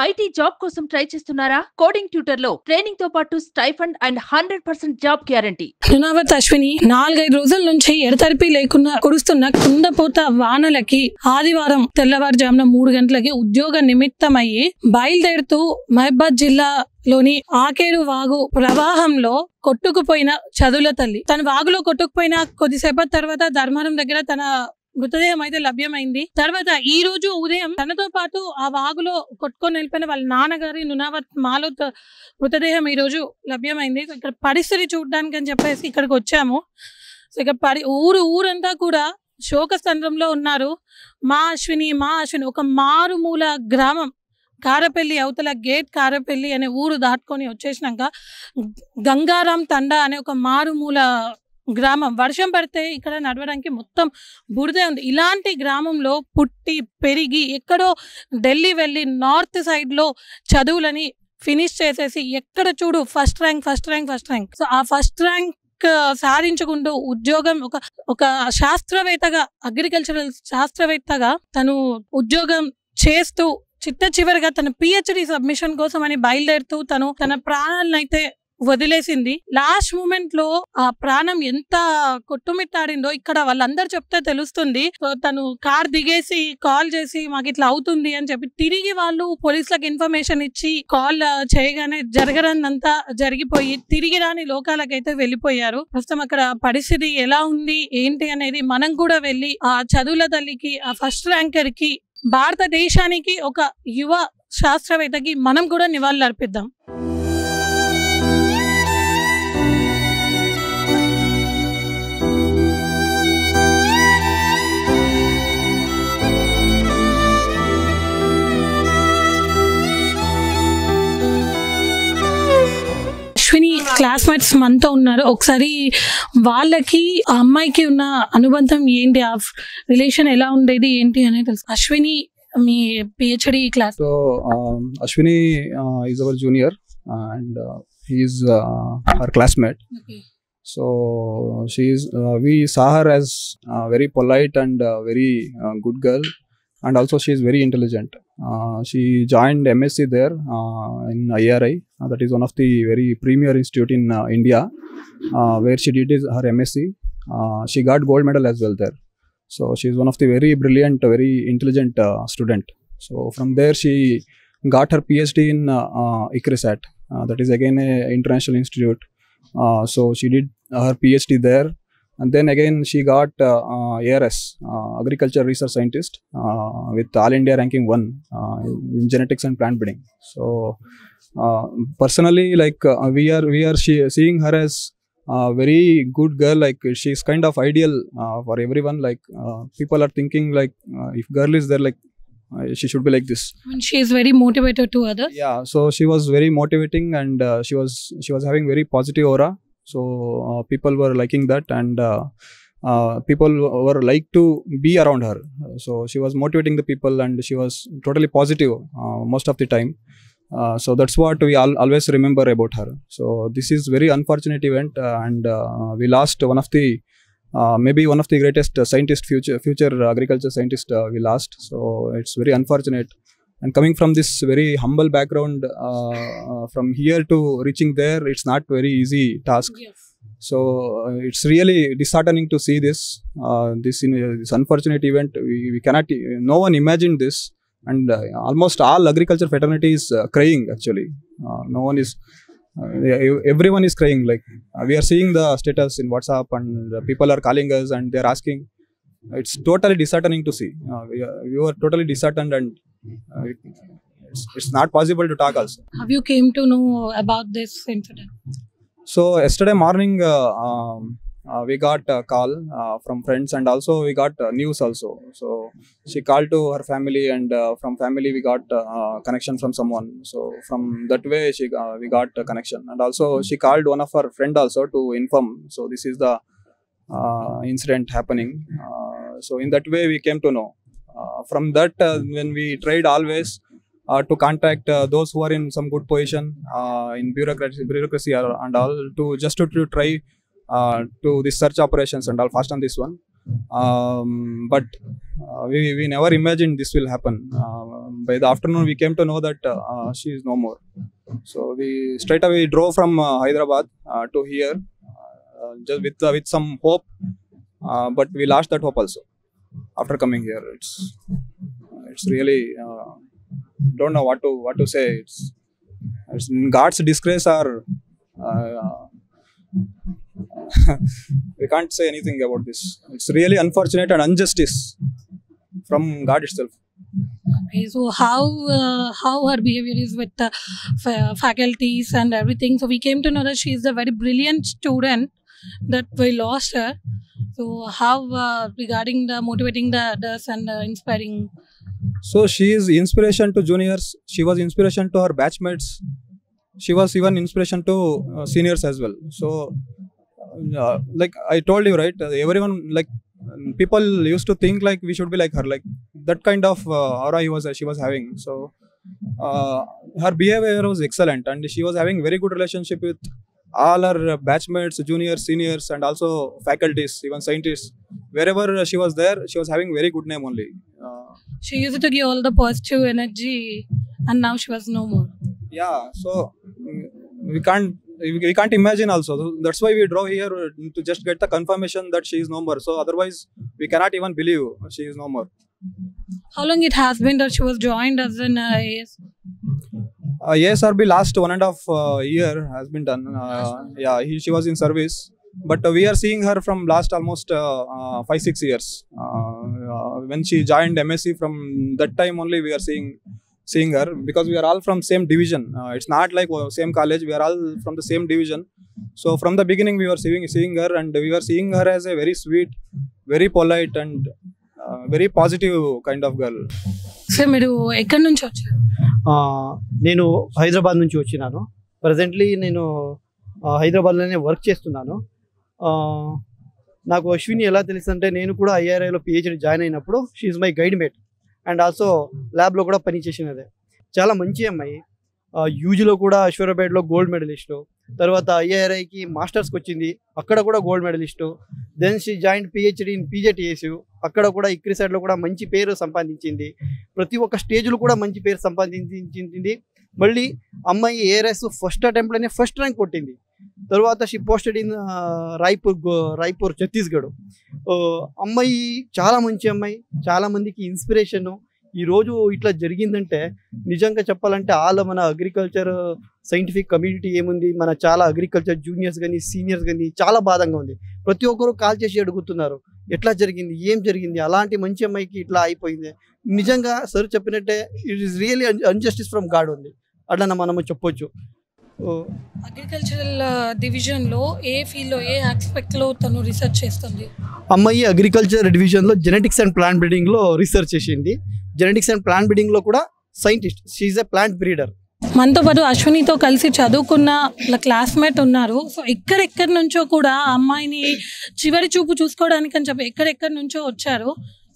IT job కోసం try చేస్తున్నారా? Coding tutor లో ట్రైనింగ్ తో పాటు stipend and 100% job guarantee. Runavath Ashwini 4-5 రోజుల నుంచి ఎడతెరిపి లేకుండా కురుస్తున్న కుండపోత వానలకి ఆదివారం తెల్లవారుజామున 3 గంటలకి ఉద్యోగ నిమిత్తమయ్యి బయలుదేరుతూ మహబాద్ జిల్లాలోని ఆకేరు వాగు ప్రవాహంలో కొట్టుకుపోయిన చదువుల తల్లి. తన వాగులో కొట్టుకుపోయిన కొద్దిసేపటి తర్వాత ధర్మారం దగ్గర తన మృతదేహం అయితే లభ్యమైంది. తర్వాత ఈ రోజు ఉదయం తనతో పాటు ఆ వాగులో కొట్టుకొని వెళ్ళిపోయిన వాళ్ళ నాన్నగారి నునావత్ మాలోత్ మృతదేహం ఈ రోజు లభ్యమైంది. ఇక్కడ పరిస్థితి చూడడానికి అని చెప్పేసి ఇక్కడికి వచ్చాము. సో ఇక ఊరంతా కూడా శోకస్తంభంలో ఉన్నారు. మా అశ్విని ఒక మారుమూల గ్రామం కారపల్లి అవతల గేట్ కారపల్లి అనే ఊరు దాటుకొని వచ్చేసినాక గంగారాం తండా అనే ఒక మారుమూల గ్రామం. వర్షం పడితే ఇక్కడ నడవడానికి మొత్తం బురదే ఉంది. ఇలాంటి గ్రామంలో పుట్టి పెరిగి ఎక్కడో ఢిల్లీ వెళ్ళి నార్త్ సైడ్లో చదువులని ఫినిష్ చేసేసి ఎక్కడ చూడు ఫస్ట్ ర్యాంక్. సో ఆ ఫస్ట్ ర్యాంక్ సాధించుకుంటూ ఉద్యోగం ఒక శాస్త్రవేత్తగా అగ్రికల్చరల్ శాస్త్రవేత్తగా తను ఉద్యోగం చేస్తూ చివరిగా తన PhD సబ్మిషన్ కోసం అని బయలుదేరుతూ తన ప్రాణాలను అయితే వదిలేసింది. లాస్ట్ మూమెంట్ లో ఆ ప్రాణం ఎంత కొట్టుమిట్టాడిందో ఇక్కడ వాళ్ళందరూ చెప్తే తెలుస్తుంది. సో తను కార్ దిగేసి కాల్ చేసి మాకు ఇట్లా అవుతుంది అని చెప్పి తిరిగి వాళ్ళు పోలీసులకు ఇన్ఫర్మేషన్ ఇచ్చి కాల్ చేయగానే జరగనంతా జరిగిపోయి తిరిగి రాని లోకాలకైతే వెళ్ళిపోయారు. ప్రస్తుతం అక్కడ పరిస్థితి ఎలా ఉంది ఏంటి అనేది మనం కూడా వెళ్ళి ఆ చదువుల తల్లికి ఆ ఫస్ట్ ర్యాంకర్ కి భారతదేశానికి ఒక యువ శాస్త్రవేత్తకి మనం కూడా నివాళులు అర్పిద్దాం. అశ్విని క్లాస్మేట్స్ మనతో ఉన్నారు. ఒకసారి వాళ్ళకి ఆ అమ్మాయికి ఉన్న అనుబంధం ఏంటి, ఆ రిలేషన్ ఎలా ఉండేది ఏంటి అనేది తెలుసు. అశ్విని మీ PhD class. So Ashwini is our junior and he is her classmate. Okay. So she is we saw her as very polite and very good girl, and also she is very intelligent. She joined MSc there in IRI. That is one of the very premier institute in India, where she did her MSc. She got gold medal as well there. So she is one of the very brilliant, very intelligent student. So from there she got her PhD in ICRISAT. That is again a international institute. So she did her PhD there, and then again she got ARS, Agriculture Research Scientist, with All India ranking 1 in genetics and plant breeding. So personally, like we are seeing her as very good girl. Like she's kind of ideal for everyone. Like people are thinking like if girl is there, like she should be like this. I mean, she is very motivated to others. Yeah, so she was very motivating, and she was having very positive aura. So people were liking that, and people were like to be around her. So she was motivating the people, and she was totally positive most of the time. So that's what we always remember about her. So this is very unfortunate event, and we lost one of the maybe one of the greatest scientist, future agriculture scientist we lost. So it's very unfortunate, and coming from this very humble background, from here to reaching there, it's not very easy task. Yes. So it's really disheartening to see this this unfortunate event. We cannot, no one imagined this, and almost all agriculture fraternity is crying actually. No one is everyone is crying. Like we are seeing the status in WhatsApp, and people are calling us and they are asking. It's totally disheartening to see. We were totally disheartened, and it's not possible to talk also. Have you came to know about this incident? So yesterday morning we got a call from friends, and also we got news also. So she called to her family, and from family we got connection from someone. So from that way we got a connection, and also she called one of her friend also to inform. So this is the incident happening. So in that way we came to know. From that when we tried always to contact those who are in some good position in bureaucracy and all, to just to try to the search operations and all fast on this one. But we never imagined this will happen. by the afternoon we came to know that she is no more. So we straight away drove from Hyderabad to here, just with some hope, but we lost that hope also after coming here. It's really don't know what to say. It's God's disgrace, or we can't say anything about this. It's really unfortunate and injustice from God itself. Okay, so how her behavior is with the faculties and everything. So we came to know that she is a very brilliant student, that we lost her. So how regarding the motivating the others and inspiring. So she is inspiration to juniors. She was inspiration to her batchmates. She was even inspiration to seniors as well. So like I told you, right, everyone, like people used to think like we should be like her, like that kind of aura she was having. So her behavior was excellent, and she was having very good relationship with all her batchmates, juniors, seniors, and also faculties, even scientists. Wherever she was there, she was having very good name only. She used to give all the positive energy, and now she was no more. Yeah, so we can't imagine also. So that's why we drove here to just get the confirmation that she is no more. So otherwise we cannot even believe she is no more. How long it has been that she was joined as an IAS? ASRB last 1.5 year has been done. Yeah, she was in service, but we are seeing her from last almost 5-6 years. When she joined MSc, from that time only we are seeing her, because we are all from same division. It's not like same college, we are all from the same division. So from the beginning we were seeing her, and we were seeing her as a very sweet, very polite, and very positive kind of girl. So మీరు ఎక్కడి నుంచి వచ్చారు? నేను హైదరాబాద్ నుంచి వచ్చినాను. Presently నేను హైదరాబాద్లోనే work చేస్తున్నాను. నాకు అశ్విని ఎలా తెలుసు అంటే, నేను కూడా IRIలో PhD జాయిన్ అయినప్పుడు she is my guide mate, and also ల్యాబ్లో కూడా పనిచేసినదే. చాలా మంచి అమ్మాయి. యూజీలో కూడా అశ్వరాబాద్లో గోల్డ్ మెడలిస్టు, తర్వాత IRIకి మాస్టర్స్కి వచ్చింది, అక్కడ కూడా gold medalist. Then she join PhD in PJTSU, అక్కడ కూడా ICRISATలో కూడా మంచి పేరు సంపాదించింది. ప్రతి ఒక్క స్టేజ్లో కూడా మంచి పేరు సంపాదించింది. మళ్ళీ అమ్మాయి ARS ఫస్ట్ అటెంప్ట్లోనే ఫస్ట్ ర్యాంక్ కొట్టింది. తర్వాత she posted in Raipur Chhattisgarh. అమ్మాయి చాలా మంచి అమ్మాయి, చాలా మందికి ఇన్స్పిరేషను. ఈరోజు ఇట్లా జరిగిందంటే నిజంగా చెప్పాలంటే మన అగ్రికల్చర్ సైంటిఫిక్ కమ్యూనిటీ ఏముంది, మన చాలా అగ్రికల్చర్ జూనియర్స్ కానీ సీనియర్స్ కానీ చాలా బాధంగా ఉంది. ప్రతి ఒక్కరు కాల్ చేసి అడుగుతున్నారు ఎట్లా జరిగింది, ఏం జరిగింది, అలాంటి మంచి అమ్మాయికి ఇట్లా అయిపోయింది. నిజంగా సార్ చెప్పినట్టే it is really unjustice from God ఉంది, అట్లా మనము చెప్పొచ్చు. అగ్రికల్చరల్ డివిజన్లో ఏ ఫీల్డ్లో, ఏ ఆస్పెక్ట్లో తను రీసెర్చ్ చేస్తుంది? అమ్మాయి అగ్రికల్చర్ డివిజన్లో జెనెటిక్స్ అండ్ ప్లాంట్ బ్రీడింగ్లో రీసెర్చ్ చేసింది. జెనెటిక్స్ అండ్ ప్లాంట్ బ్రీడింగ్లో కూడా scientist. She is a plant breeder. మనతో పాటు అశ్వినితో కలిసి చదువుకున్న క్లాస్మేట్ ఉన్నారు. సో ఎక్కడెక్కడి నుంచో కూడా అమ్మాయిని చివరి చూపు చూసుకోవడానికి అని చెప్పి ఎక్కడెక్కడి నుంచో వచ్చారు.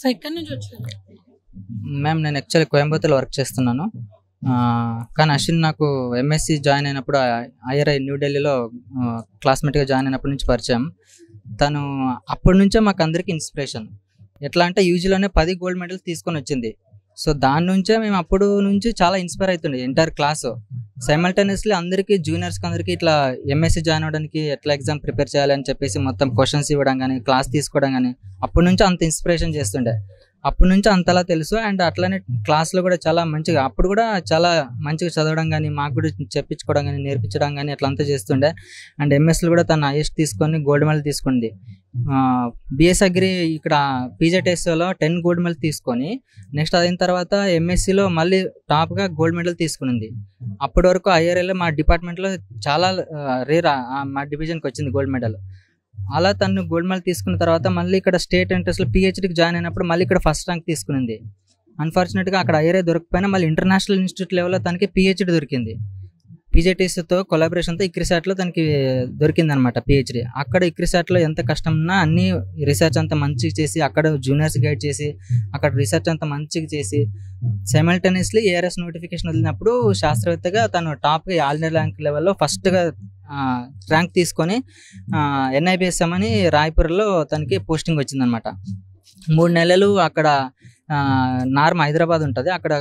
సో ఎక్కడి నుంచి వచ్చారు? మ్యామ్, నేను యాక్చువల్లీ కోయంబత్తూర్లో వర్క్ చేస్తున్నాను. కానీ అశ్విన్ నాకు MSc జాయిన్ అయినప్పుడు IRI న్యూఢిల్లీలో క్లాస్మేట్గా జాయిన్ అయినప్పటి నుంచి పరిచయం. తను అప్పటి నుంచే మాకు అందరికీ ఇన్స్పిరేషన్. ఎట్లా అంటే యూజీలోనే 10 గోల్డ్ మెడల్స్ తీసుకొని వచ్చింది. సో దాని నుంచే మేము అప్పుడు నుంచి చాలా ఇన్స్పైర్ అవుతుండే ఎంటైర్ క్లాసు. సైమల్టేనియస్లీ అందరికీ జూనియర్స్కి అందరికీ ఇట్లా MSc జాయిన్ అవ్వడానికి ఎట్లా ఎగ్జామ్ ప్రిపేర్ చేయాలని చెప్పేసి మొత్తం క్వశ్చన్స్ ఇవ్వడం కానీ, క్లాస్ తీసుకోవడం కానీ అప్పటి నుంచి అంత ఇన్స్పిరేషన్ చేస్తుండే. అప్పటి నుంచి అంతలా తెలుసు. అండ్ అట్లానే క్లాస్లో కూడా చాలా మంచిగా, అప్పుడు కూడా చాలా మంచిగా చదవడం కానీ, మాకు కూడా చెప్పించుకోవడం కానీ, నేర్పించడం కానీ అట్లంతా చేస్తుండే. అండ్ MSలో కూడా తను హైయెస్ట్ తీసుకొని గోల్డ్ మెడల్ తీసుకుంది. BS అగ్రి ఇక్కడ PJTSలో 10 గోల్డ్ మెడల్ తీసుకొని, నెక్స్ట్ అయిన తర్వాత MScలో మళ్ళీ టాప్గా గోల్డ్ మెడల్ తీసుకునింది. అప్పటి వరకు IRIలో మా డిపార్ట్మెంట్లో చాలా రేర్ మా డివిజన్కి వచ్చింది గోల్డ్ మెడల్. అలా తను గోల్డ్ మెడల్ తీసుకున్న తర్వాత మళ్ళీ ఇక్కడ స్టేట్ ఎంట్రన్స్లో PhDకి జాయిన్ అయినప్పుడు మళ్ళీ ఇక్కడ ఫస్ట్ ర్యాంక్ తీసుకునింది. అన్ఫార్చునేట్గా అక్కడ IRI దొరకపోయినా మళ్ళీ ఇంటర్నేషనల్ ఇన్స్టిట్యూట్ లెవెల్లో తనకి PhD దొరికింది. PJTSతో కొలాబరేషన్తో ICRISATలో తనకి దొరికింది అనమాట PhD. అక్కడ ICRISATలో ఎంత కష్టం ఉన్నా అన్ని రీసెర్చ్ అంతా మంచిగా చేసి, అక్కడ జూనియర్స్ గైడ్ చేసి, అక్కడ రీసెర్చ్ అంతా మంచిగా చేసి, సైమల్టేనియస్లీ ARS నోటిఫికేషన్ వదిలినప్పుడు శాస్త్రవేత్తగా తను టాప్గా ఆల్ ఇండియా ర్యాంక్ లెవెల్లో ఫస్ట్గా ర్యాంక్ తీసుకొని NIBSM అని రాయ్పూర్లో తనకి పోస్టింగ్ వచ్చిందనమాట. 3 నెలలు అక్కడ నార్మ్ హైదరాబాద్ ఉంటుంది, అక్కడ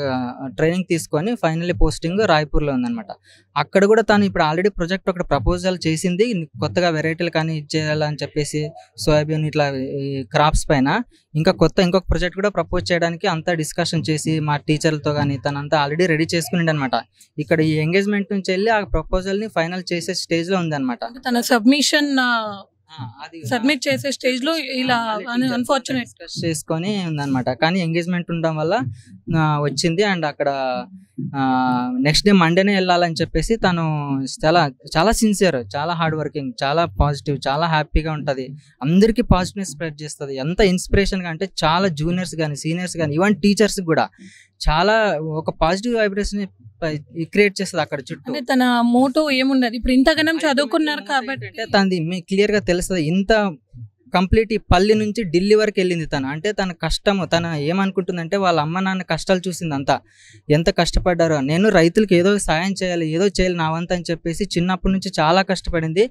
ట్రైనింగ్ తీసుకొని ఫైనల్లీ పోస్టింగ్ రాయ్పూర్లో ఉందన్నమాట. అక్కడ కూడా తను ఇప్పుడు ఆల్రెడీ ప్రాజెక్ట్ ఒకటి ప్రపోజల్ చేసింది, కొత్తగా వెరైటీలు కానీ ఇచ్చేయాలని చెప్పేసి సోయాబీన్ ఇట్లా క్రాప్స్ పైన ఇంకొక ప్రాజెక్ట్ కూడా ప్రపోజ్ చేయడానికి అంతా డిస్కషన్ చేసి మా టీచర్లతో కానీ తనంతా ఆల్రెడీ రెడీ చేసుకుని అనమాట. ఇక్కడ ఈ ఎంగేజ్మెంట్ నుంచి వెళ్ళి ఆ ప్రపోజల్ని ఫైనల్ చేసే స్టేజ్లో ఉందన్నమాట. తన సబ్మిట్ చేసే స్టేజ్ లో ఇలా అన్ఫార్చునేట్ చేసుకొని ఉందన్నమాట. కానీ ఎంగేజ్మెంట్ ఉండడం వల్ల వచ్చింది. అండ్ అక్కడ నెక్స్ట్ డే మండేనే వెళ్ళాలని చెప్పేసి తను చాలా సిన్సియర్, చాలా హార్డ్ వర్కింగ్, చాలా పాజిటివ్, చాలా హ్యాపీగా ఉంటుంది, అందరికీ పాజిటివ్నెస్ స్ప్రెడ్ చేస్తుంది. ఎంత ఇన్స్పిరేషన్గా అంటే చాలా జూనియర్స్ కానీ సీనియర్స్ కానీ ఈవెన్ టీచర్స్ కూడా చాలా ఒక పాజిటివ్ వైబ్రేషన్ క్రియేట్ చేస్తుంది అక్కడ చుట్టూ. తన మోటో ఏమున్నది, ఇప్పుడు ఇంతగానం చదువుకున్నారు కాబట్టి తనది మీకు క్లియర్ గా తెలుస్తుంది. ఇంత కంప్లీట్ ఈ పల్లి నుంచి ఢిల్లీ వరకు వెళ్ళింది తను. అంటే తన కష్టము, తన ఏమనుకుంటుందంటే వాళ్ళ అమ్మ నాన్న కష్టాలు చూసింది అంతా, ఎంత కష్టపడ్డారో. నేను రైతులకు ఏదో సాయం చేయాలి, ఏదో చేయాలి నా వంత అని చెప్పేసి చిన్నప్పటి నుంచి చాలా కష్టపడింది.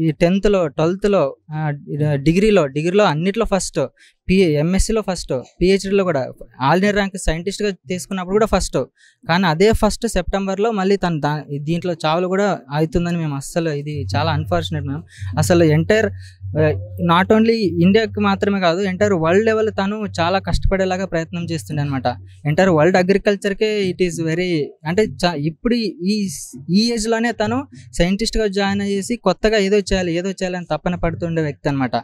ఈ 10th లో 12th లో డిగ్రీలో అన్నిట్లో ఫస్ట్, ఎంఎస్సీలో ఫస్ట్, పిహెచ్డీలో కూడా ఆల్ ఇండియా ర్యాంక్ సైంటిస్ట్గా తీసుకున్నప్పుడు కూడా ఫస్ట్. కానీ అదే ఫస్ట్ సెప్టెంబర్లో మళ్ళీ తను దీంట్లో చావులు కూడా అవుతుందని మేము అస్సలు, ఇది చాలా అన్ఫార్చునేట్ మేము. అసలు ఎంటైర్ నాట్ ఓన్లీ ఇండియాకి మాత్రమే కాదు, ఎంటైర్ వరల్డ్ లెవెల్ తను చాలా కష్టపడేలాగా ప్రయత్నం చేస్తుండే అనమాట. ఎంటైర్ వరల్డ్ అగ్రికల్చర్కే ఇట్ ఈస్ వెరీ, అంటే ఇప్పుడు ఈ ఏజ్లోనే తను సైంటిస్ట్గా జాయిన్ అయ్యేసి కొత్తగా ఏదో చేయాలి అని తప్పన పడుతుండే వ్యక్తి అనమాట.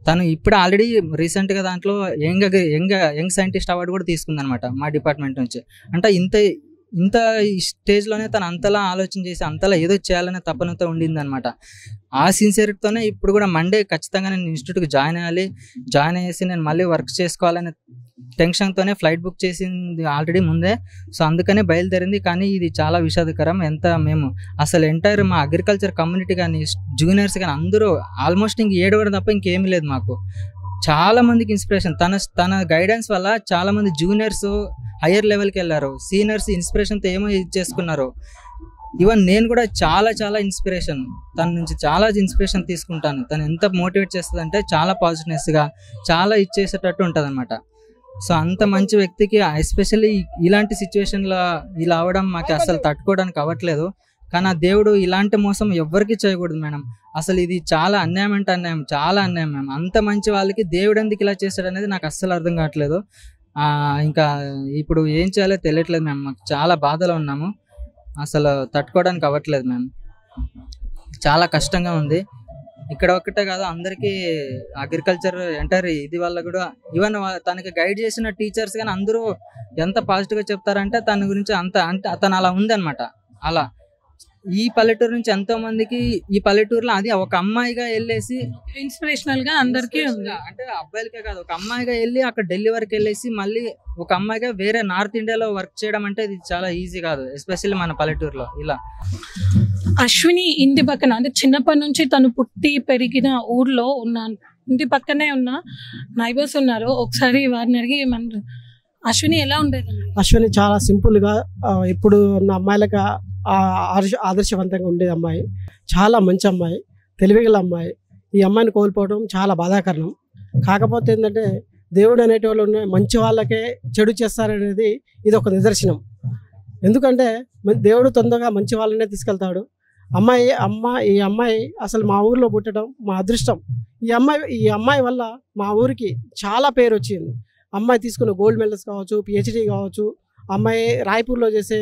తను ఇప్పుడు ఆల్రెడీ రీసెంట్గా దాంట్లో యంగ్ సైంటిస్ట్ అవార్డు కూడా తీసుకుందనమాట మా డిపార్ట్మెంట్ నుంచి. అంటే ఇంత స్టేజ్లోనే తను అంతలా ఆలోచన చేసి అంతలా ఏదో చేయాలనే తపనతో ఉండింది అనమాట. ఆ సిన్సియరిటీతోనే ఇప్పుడు కూడా మండే ఖచ్చితంగా నేను ఇన్స్టిట్యూట్కి జాయిన్ అయ్యేసి నేను మళ్ళీ వర్క్ చేసుకోవాలనే టెన్షన్తోనే ఫ్లైట్ బుక్ చేసింది ఆల్రెడీ ముందే. సో అందుకనే బయలుదేరింది. కానీ ఇది చాలా విషాదకరం. మేము అసలు ఎంటైర్ మా అగ్రికల్చర్ కమ్యూనిటీ కానీ జూనియర్స్ కానీ అందరూ ఆల్మోస్ట్ ఇంక ఏడవడం తప్ప ఇంకేమీ లేదు మాకు. చాలా మందికి ఇన్స్పిరేషన్ తన గైడెన్స్ వల్ల చాలా మంది జూనియర్స్ హయ్యర్ లెవెల్కి వెళ్ళారు, సీనియర్స్ ఇన్స్పిరేషన్తో ఏమో ఇది చేసుకున్నారు. ఈవెన్ నేను కూడా చాలా ఇన్స్పిరేషన్ తన నుంచి చాలా ఇన్స్పిరేషన్ తీసుకుంటాను. తను ఎంత మోటివేట్ చేస్తుంది అంటే చాలా పాజిటివ్నెస్గా, చాలా ఇచ్చేసేటట్టు ఉంటుంది అనమాట. సో అంత మంచి వ్యక్తికి ఎస్పెషల్లీ ఇలాంటి సిచ్యువేషన్లో ఇలా అవడం మాకు అసలు తట్టుకోవడానికి అవ్వట్లేదు. కానీ ఆ దేవుడు ఇలాంటి మోసం ఎవ్వరికి చేయకూడదు మేడం. అసలు ఇది చాలా అన్యాయం అంటే అన్యాయం, చాలా అన్యాయం మ్యామ్. అంత మంచి వాళ్ళకి దేవుడు ఎందుకు ఇలా చేశాడు అనేది నాకు అస్సలు అర్థం కావట్లేదు. ఇంకా ఇప్పుడు ఏం చేయాలో తెలియట్లేదు మ్యామ్. మాకు చాలా బాధలో ఉన్నాము, అసలు తట్టుకోవడానికి అవ్వట్లేదు మ్యామ్. చాలా కష్టంగా ఉంది. ఇక్కడ ఒక్కటే కాదు, అందరికీ అగ్రికల్చర్ ఎంటర్ ఇది వల్ల కూడా ఈవెన్ తనకి గైడ్ చేసిన టీచర్స్ కానీ అందరూ ఎంత పాజిటివ్గా చెప్తారంటే తన గురించి తను అలా ఉందన్నమాట. అలా ఈ పల్లెటూరు నుంచి ఎంతో మందికి ఈ పల్లెటూరులో అది ఒక అమ్మాయిగా వెళ్ళేసి ఇన్స్పిరేషనల్ గా అందరికీ ఉంది. అంటే అబ్బాయిలకే కాదు, ఒక అమ్మాయిగా వెళ్ళి అక్కడ ఢిల్లీ వరకు వెళ్ళేసి మళ్ళీ ఒక అమ్మాయిగా వేరే నార్త్ ఇండియాలో వర్క్ చేయడం అంటే ఇది చాలా ఈజీ కాదు, ఎస్పెషల్లీ మన పల్లెటూరులో. ఇలా అశ్విని ఇంటి పక్కన, అంటే చిన్నప్పటి నుంచి తను పుట్టి పెరిగిన ఊర్లో ఉన్న ఇంటి పక్కనే ఉన్న నైబర్స్ ఉన్నారు. ఒకసారి వారిని అడిగి అశ్విని ఎలా ఉండేది? అశ్విని చాలా సింపుల్గా ఇప్పుడు ఉన్న అమ్మాయిలకు ఆదర్శవంతంగా ఉండేది అమ్మాయి. చాలా మంచి అమ్మాయి, తెలివిగల అమ్మాయి. ఈ అమ్మాయిని కోల్పోవడం చాలా బాధాకరణం. కాకపోతే ఏంటంటే దేవుడు అనేటోళ్ళు మంచి వాళ్ళకే చెడు చేస్తారనేది ఇది ఒక నిదర్శనం. ఎందుకంటే దేవుడు తొందరగా మంచి వాళ్ళనే తీసుకెళ్తాడు. ఈ అమ్మాయి అసలు మా ఊరిలో పుట్టడం మా అదృష్టం. ఈ అమ్మాయి వల్ల మా ఊరికి చాలా పేరు వచ్చింది. అమ్మాయి తీసుకున్న గోల్డ్ మెడల్స్ కావచ్చు, పిహెచ్డీ కావచ్చు, అమ్మాయి రాయ్పూర్లో చేసే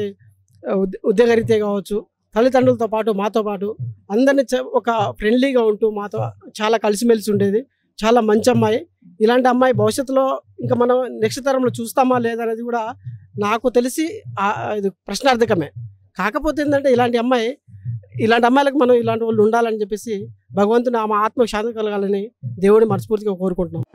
ఉద్యోగరీత్యా కావచ్చు, తల్లిదండ్రులతో పాటు మాతో పాటు అందరినీ ఒక ఫ్రెండ్లీగా ఉంటూ మాతో చాలా కలిసిమెలిసి ఉండేది. చాలా మంచి అమ్మాయి. ఇలాంటి అమ్మాయి భవిష్యత్తులో ఇంకా మనం నెక్స్ట్ తరంలో చూస్తామా లేదనేది కూడా నాకు తెలిసి ఇది ప్రశ్నార్థకమే. కాకపోతే ఏంటంటే ఇలాంటి అమ్మాయిలకు మనం ఇలాంటి వాళ్ళు ఉండాలని చెప్పేసి భగవంతుని ఆమె ఆత్మకు శాంతి కలగాలని దేవుడిని మనస్ఫూర్తిగా కోరుకుంటున్నాం.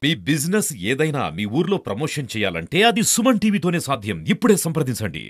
మీ బిజినెస్ ఏదైనా మీ ఊర్లో ప్రమోషన్ చేయాలంటే అది సుమన్ టీవీతోనే సాధ్యం. ఇప్పుడే సంప్రదించండి.